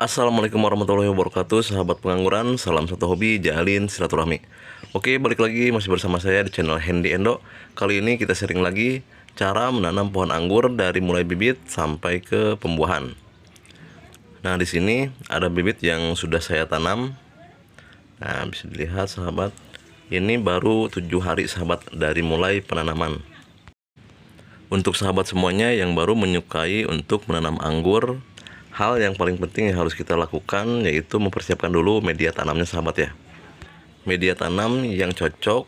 Assalamualaikum warahmatullahi wabarakatuh, sahabat pengangguran, salam satu hobi, jalin silaturahmi. Oke, balik lagi masih bersama saya di channel Handy Endo. Kali ini kita sharing lagi cara menanam pohon anggur dari mulai bibit sampai ke pembuahan. Nah, di sini ada bibit yang sudah saya tanam. Nah, bisa dilihat sahabat, ini baru 7 hari sahabat dari mulai penanaman. Untuk sahabat semuanya yang baru menyukai untuk menanam anggur, hal yang paling penting yang harus kita lakukan yaitu mempersiapkan dulu media tanamnya sahabat ya. Media tanam yang cocok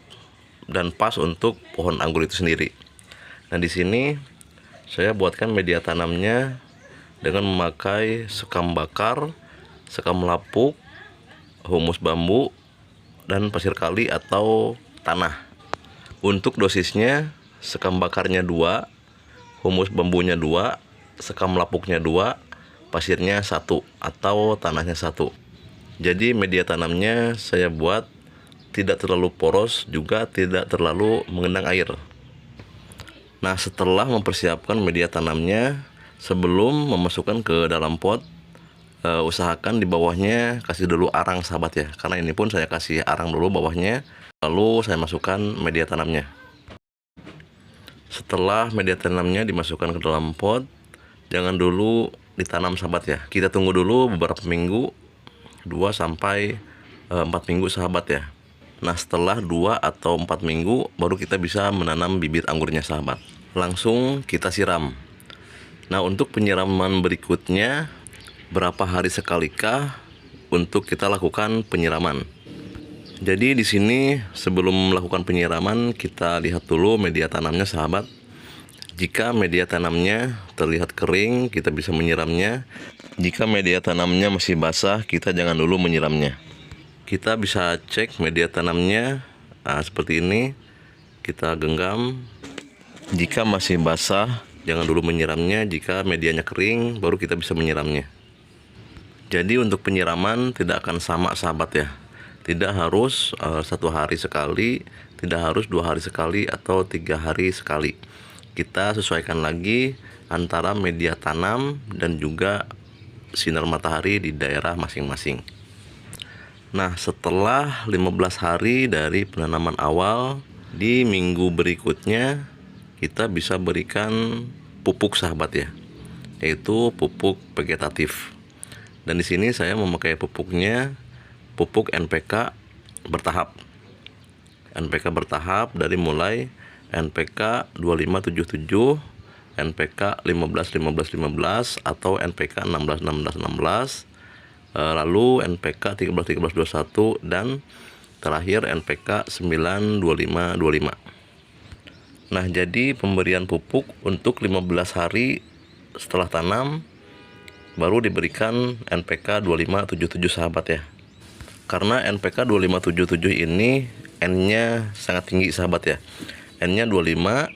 dan pas untuk pohon anggur itu sendiri. Nah, di sini saya buatkan media tanamnya dengan memakai sekam bakar, sekam lapuk, humus bambu, dan pasir kali atau tanah. Untuk dosisnya, sekam bakarnya 2, humus bambunya 2, sekam lapuknya 2, pasirnya 1 atau tanahnya 1. Jadi media tanamnya saya buat tidak terlalu poros, juga tidak terlalu mengenang air. Nah, setelah mempersiapkan media tanamnya, sebelum memasukkan ke dalam pot, usahakan di bawahnya kasih dulu arang sahabat ya, karena ini pun saya kasih arang dulu bawahnya, lalu saya masukkan media tanamnya. Setelah media tanamnya dimasukkan ke dalam pot, jangan dulu ditanam sahabat ya, kita tunggu dulu beberapa minggu, 2-4 minggu sahabat ya. Nah, setelah 2 atau 4 minggu baru kita bisa menanam bibit anggurnya sahabat. Langsung kita siram. Nah, untuk penyiraman berikutnya, berapa hari sekalikah untuk kita lakukan penyiraman. Jadi di sini sebelum melakukan penyiraman, kita lihat dulu media tanamnya sahabat. Jika media tanamnya terlihat kering, kita bisa menyiramnya. Jika media tanamnya masih basah, kita jangan dulu menyiramnya. Kita bisa cek media tanamnya, seperti ini. Kita genggam. Jika masih basah, jangan dulu menyiramnya. Jika medianya kering, baru kita bisa menyiramnya. Jadi untuk penyiraman tidak akan sama sahabat ya. Tidak harus 1 hari sekali, tidak harus 2 hari sekali atau 3 hari sekali. Kita sesuaikan lagi antara media tanam dan juga sinar matahari di daerah masing-masing. Nah, setelah 15 hari dari penanaman awal, di minggu berikutnya kita bisa berikan pupuk sahabat ya, yaitu pupuk vegetatif. Dan di sini saya memakai pupuknya pupuk NPK bertahap. NPK bertahap dari mulai NPK 2577, NPK 15-15-15 atau NPK 16-16-16, lalu NPK 13-13-21 dan terakhir NPK 9-25-25. Nah, jadi pemberian pupuk untuk 15 hari setelah tanam baru diberikan NPK 2577 sahabat ya. Karena NPK 2577 ini N-nya sangat tinggi sahabat ya. N-nya 25,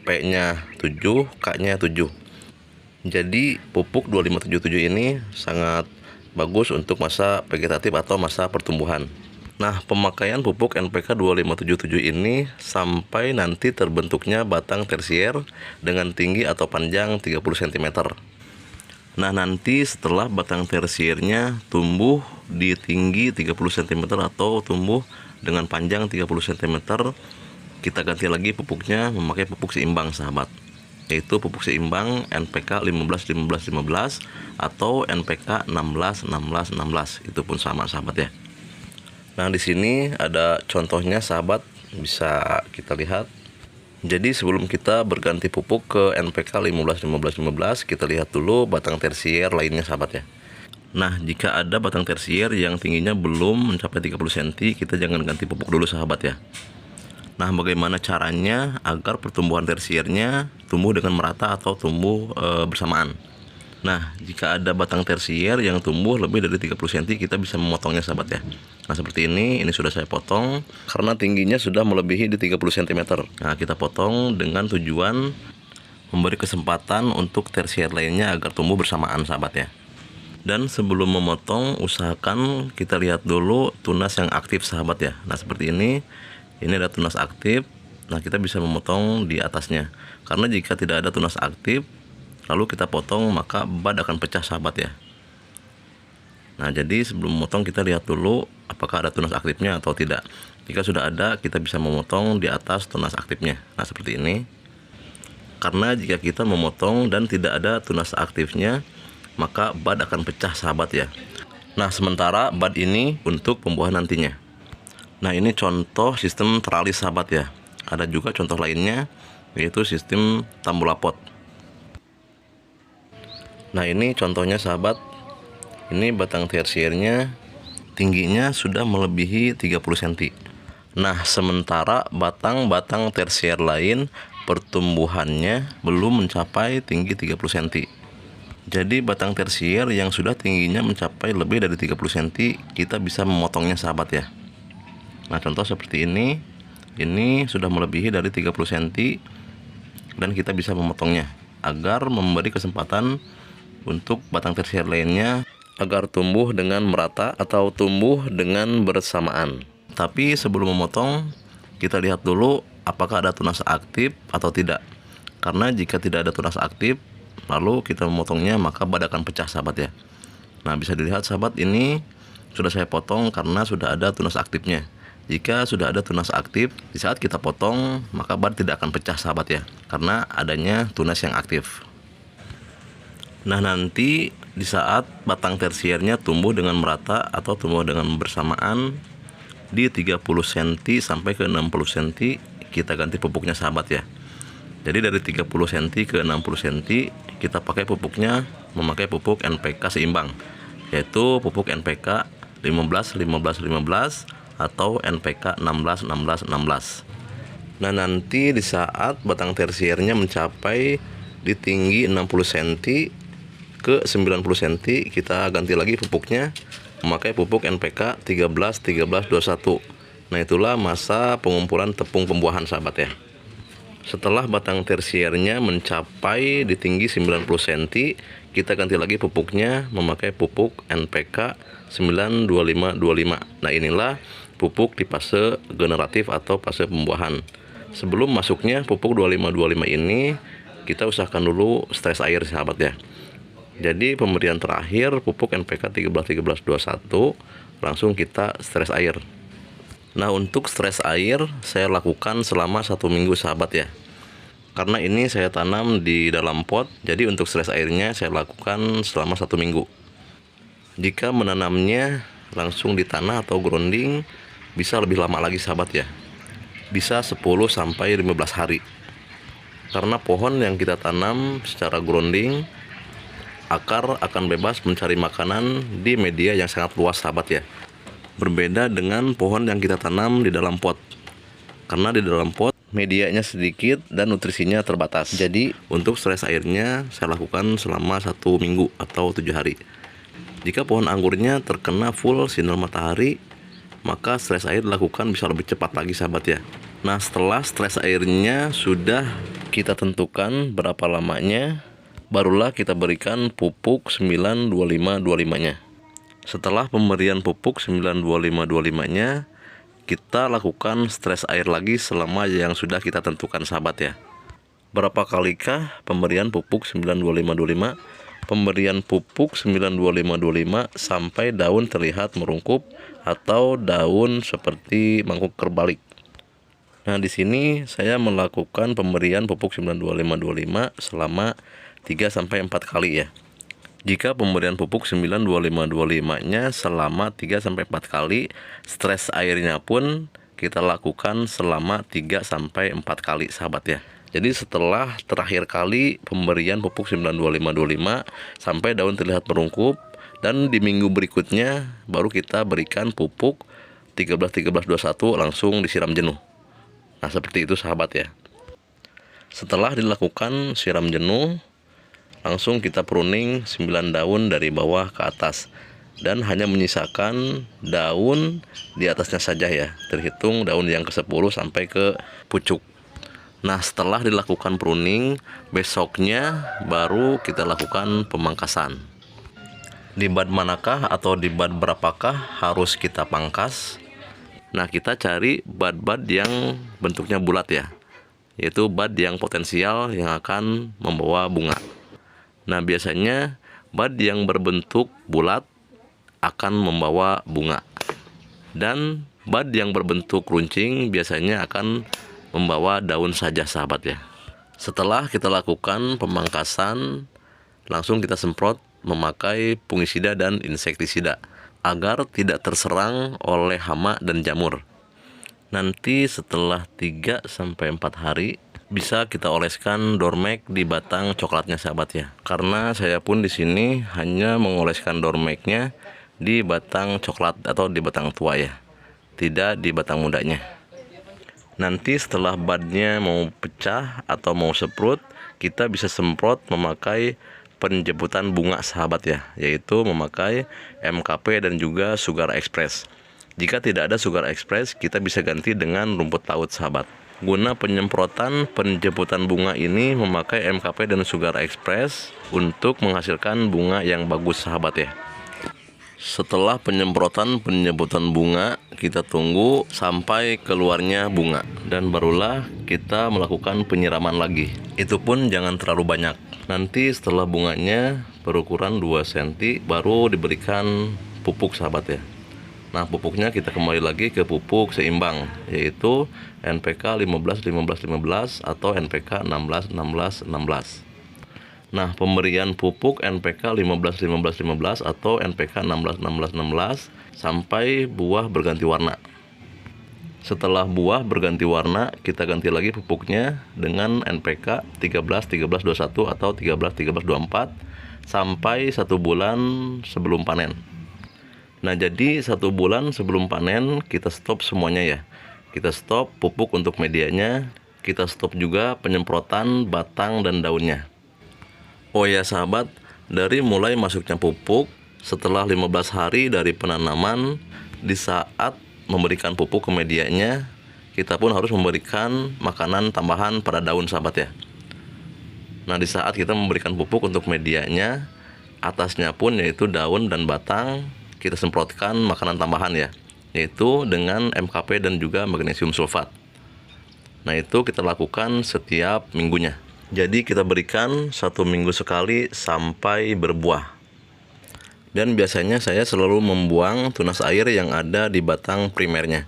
P-nya 7, K-nya 7. Jadi pupuk 2577 ini sangat bagus untuk masa vegetatif atau masa pertumbuhan. Nah, pemakaian pupuk NPK 2577 ini sampai nanti terbentuknya batang tersier dengan tinggi atau panjang 30 cm. Nah, nanti setelah batang tersiernya tumbuh di tinggi 30 cm atau tumbuh dengan panjang 30 cm, kita ganti lagi pupuknya memakai pupuk seimbang sahabat, yaitu pupuk seimbang NPK 15-15-15 atau NPK 16-16-16. Itu pun sama sahabat ya. Nah, di sini ada contohnya sahabat, bisa kita lihat. Jadi sebelum kita berganti pupuk ke NPK 15-15-15, kita lihat dulu batang tersier lainnya sahabat ya. Nah, jika ada batang tersier yang tingginya belum mencapai 30 cm, kita jangan ganti pupuk dulu sahabat ya. Nah, bagaimana caranya agar pertumbuhan tersiernya tumbuh dengan merata atau tumbuh bersamaan? Nah, jika ada batang tersier yang tumbuh lebih dari 30 cm, kita bisa memotongnya sahabat ya. Nah, seperti ini sudah saya potong karena tingginya sudah melebihi di 30 cm. Nah, kita potong dengan tujuan memberi kesempatan untuk tersier lainnya agar tumbuh bersamaan sahabat ya. Dan sebelum memotong, usahakan kita lihat dulu tunas yang aktif sahabat ya. Nah, seperti ini ada tunas aktif. Nah, kita bisa memotong di atasnya. Karena jika tidak ada tunas aktif, lalu kita potong, maka bad akan pecah sahabat ya. Nah, jadi sebelum memotong kita lihat dulu apakah ada tunas aktifnya atau tidak. Jika sudah ada, kita bisa memotong di atas tunas aktifnya. Nah, seperti ini. Karena jika kita memotong dan tidak ada tunas aktifnya, maka bud akan pecah, sahabat ya. Nah, sementara bud ini untuk pembuahan nantinya. Nah, ini contoh sistem teralis, sahabat ya. Ada juga contoh lainnya, yaitu sistem tambulapot. Nah, ini contohnya, sahabat. Ini batang tersiernya tingginya sudah melebihi 30 cm. Nah, sementara batang-batang tersier lain pertumbuhannya belum mencapai tinggi 30 cm. Jadi batang tersier yang sudah tingginya mencapai lebih dari 30 cm, kita bisa memotongnya, sahabat ya. Nah, contoh seperti ini sudah melebihi dari 30 cm dan kita bisa memotongnya agar memberi kesempatan untuk batang tersier lainnya agar tumbuh dengan merata atau tumbuh dengan bersamaan. Tapi sebelum memotong, kita lihat dulu apakah ada tunas aktif atau tidak. Karena jika tidak ada tunas aktif, lalu kita memotongnya, maka bud akan pecah, sahabat ya. Nah, bisa dilihat, sahabat, ini sudah saya potong karena sudah ada tunas aktifnya. Jika sudah ada tunas aktif, di saat kita potong, maka bud tidak akan pecah, sahabat ya, karena adanya tunas yang aktif. Nah, nanti di saat batang tersiernya tumbuh dengan merata atau tumbuh dengan bersamaan di 30 cm sampai ke 60 cm, kita ganti pupuknya, sahabat ya. Jadi dari 30 cm ke 60 cm kita pakai pupuknya memakai pupuk NPK seimbang, yaitu pupuk NPK 15 15 15 atau NPK 16 16 16. Nah, nanti di saat batang tersiernya mencapai di tinggi 60 cm ke 90 cm, kita ganti lagi pupuknya memakai pupuk NPK 13 13 21. Nah, itulah masa pengumpulan tepung pembuahan, sahabat ya. Setelah batang tersiernya mencapai di tinggi 90 cm, kita ganti lagi pupuknya memakai pupuk NPK 92525. Nah, inilah pupuk di fase generatif atau fase pembuahan. Sebelum masuknya pupuk 2525 ini, kita usahakan dulu stres air, sahabat ya. Jadi pemberian terakhir pupuk NPK 13 13 21 langsung kita stres air. Nah, untuk stres air saya lakukan selama 1 minggu, sahabat ya. Karena ini saya tanam di dalam pot, jadi untuk stres airnya saya lakukan selama 1 minggu. Jika menanamnya langsung di tanah atau grounding, bisa lebih lama lagi, sahabat ya. Bisa 10 sampai 15 hari. Karena pohon yang kita tanam secara grounding, akar akan bebas mencari makanan di media yang sangat luas, sahabat ya. Berbeda dengan pohon yang kita tanam di dalam pot. Karena di dalam pot medianya sedikit dan nutrisinya terbatas. Jadi untuk stres airnya saya lakukan selama 1 minggu atau 7 hari. Jika pohon anggurnya terkena full sinar matahari, maka stres air dilakukan bisa lebih cepat lagi, sahabat ya. Nah, setelah stres airnya sudah kita tentukan berapa lamanya, barulah kita berikan pupuk 92525-nya. Setelah pemberian pupuk 92525-nya, kita lakukan stres air lagi selama yang sudah kita tentukan, sahabat ya. Berapa kalikah pemberian pupuk 92525? Pemberian pupuk 92525 sampai daun terlihat merungkup atau daun seperti mangkuk terbalik. Nah, di sini saya melakukan pemberian pupuk 92525 selama 3 sampai 4 kali ya. Jika pemberian pupuk 92525-nya selama 3 sampai 4 kali, stres airnya pun kita lakukan selama 3 sampai 4 kali, sahabat ya. Jadi setelah terakhir kali pemberian pupuk 92525 sampai daun terlihat merungkup, dan di minggu berikutnya baru kita berikan pupuk 13 13 21 langsung disiram jenuh. Nah, seperti itu, sahabat ya. Setelah dilakukan siram jenuh, langsung kita pruning 9 daun dari bawah ke atas dan hanya menyisakan daun di atasnya saja ya, terhitung daun yang ke-10 sampai ke pucuk. Nah, setelah dilakukan pruning, besoknya baru kita lakukan pemangkasan. Di bud manakah atau di bud berapakah harus kita pangkas? Nah, kita cari bud-bud yang bentuknya bulat ya, yaitu bud yang potensial yang akan membawa bunga. Nah, biasanya bud yang berbentuk bulat akan membawa bunga. Dan bud yang berbentuk runcing biasanya akan membawa daun saja sahabat ya. Setelah kita lakukan pemangkasan, langsung kita semprot memakai fungisida dan insektisida agar tidak terserang oleh hama dan jamur. Nanti setelah 3-4 hari bisa kita oleskan Dormek di batang coklatnya sahabat ya. Karena saya pun di sini hanya mengoleskan Dormeknya di batang coklat atau di batang tua ya, tidak di batang mudanya. Nanti setelah budnya mau pecah atau mau seprut, kita bisa semprot memakai penjemputan bunga sahabat ya, yaitu memakai MKP dan juga Sugar Express. Jika tidak ada Sugar Express, kita bisa ganti dengan rumput laut sahabat. Guna penyemprotan penjemputan bunga ini memakai MKP dan Sugar Express untuk menghasilkan bunga yang bagus sahabat ya. Setelah penyemprotan penjemputan bunga, kita tunggu sampai keluarnya bunga dan barulah kita melakukan penyiraman lagi. Itu pun jangan terlalu banyak. Nanti setelah bunganya berukuran 2 cm baru diberikan pupuk sahabat ya. Nah, pupuknya kita kembali lagi ke pupuk seimbang, yaitu NPK 15-15-15 atau NPK 16-16-16. Nah, pemberian pupuk NPK 15-15-15 atau NPK 16-16-16 sampai buah berganti warna. Setelah buah berganti warna, kita ganti lagi pupuknya dengan NPK 13-13-21 atau 13-13-24 sampai 1 bulan sebelum panen. Nah, jadi 1 bulan sebelum panen kita stop semuanya ya. Kita stop pupuk untuk medianya, kita stop juga penyemprotan batang dan daunnya. Oh ya sahabat, dari mulai masuknya pupuk, setelah 15 hari dari penanaman, di saat memberikan pupuk ke medianya, kita pun harus memberikan makanan tambahan pada daun sahabat ya. Nah, di saat kita memberikan pupuk untuk medianya, atasnya pun yaitu daun dan batang, kita semprotkan makanan tambahan ya, yaitu dengan MKP dan juga magnesium sulfat. Nah, itu kita lakukan setiap minggunya. Jadi kita berikan 1 minggu sekali sampai berbuah. Dan biasanya saya selalu membuang tunas air yang ada di batang primernya.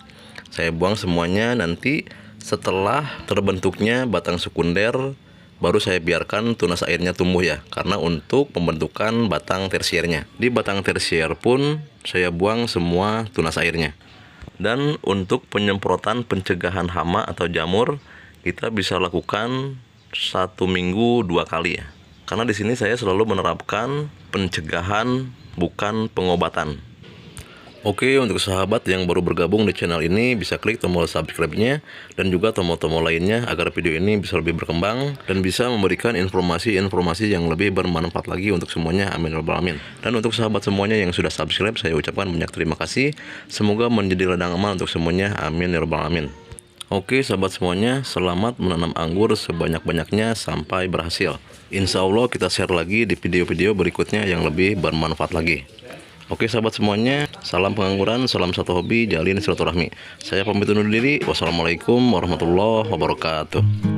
Saya buang semuanya, nanti setelah terbentuknya batang sekunder, baru saya biarkan tunas airnya tumbuh ya, karena untuk pembentukan batang tersiernya. Di batang tersier pun saya buang semua tunas airnya. Dan untuk penyemprotan pencegahan hama atau jamur, kita bisa lakukan 1 minggu 2 kali ya. Karena di sini saya selalu menerapkan pencegahan bukan pengobatan. Oke, untuk sahabat yang baru bergabung di channel ini bisa klik tombol subscribe-nya dan juga tombol-tombol lainnya agar video ini bisa lebih berkembang dan bisa memberikan informasi-informasi yang lebih bermanfaat lagi untuk semuanya. Amin ya rabbal alamin. Dan untuk sahabat semuanya yang sudah subscribe, saya ucapkan banyak terima kasih. Semoga menjadi ladang amal untuk semuanya. Amin ya rabbal alamin. Oke sahabat semuanya, selamat menanam anggur sebanyak-banyaknya sampai berhasil. Insya Allah kita share lagi di video-video berikutnya yang lebih bermanfaat lagi. Oke sahabat semuanya, salam pengangguran, salam satu hobi, jalin silaturahmi. Saya pamit undur diri. Wassalamualaikum warahmatullahi wabarakatuh.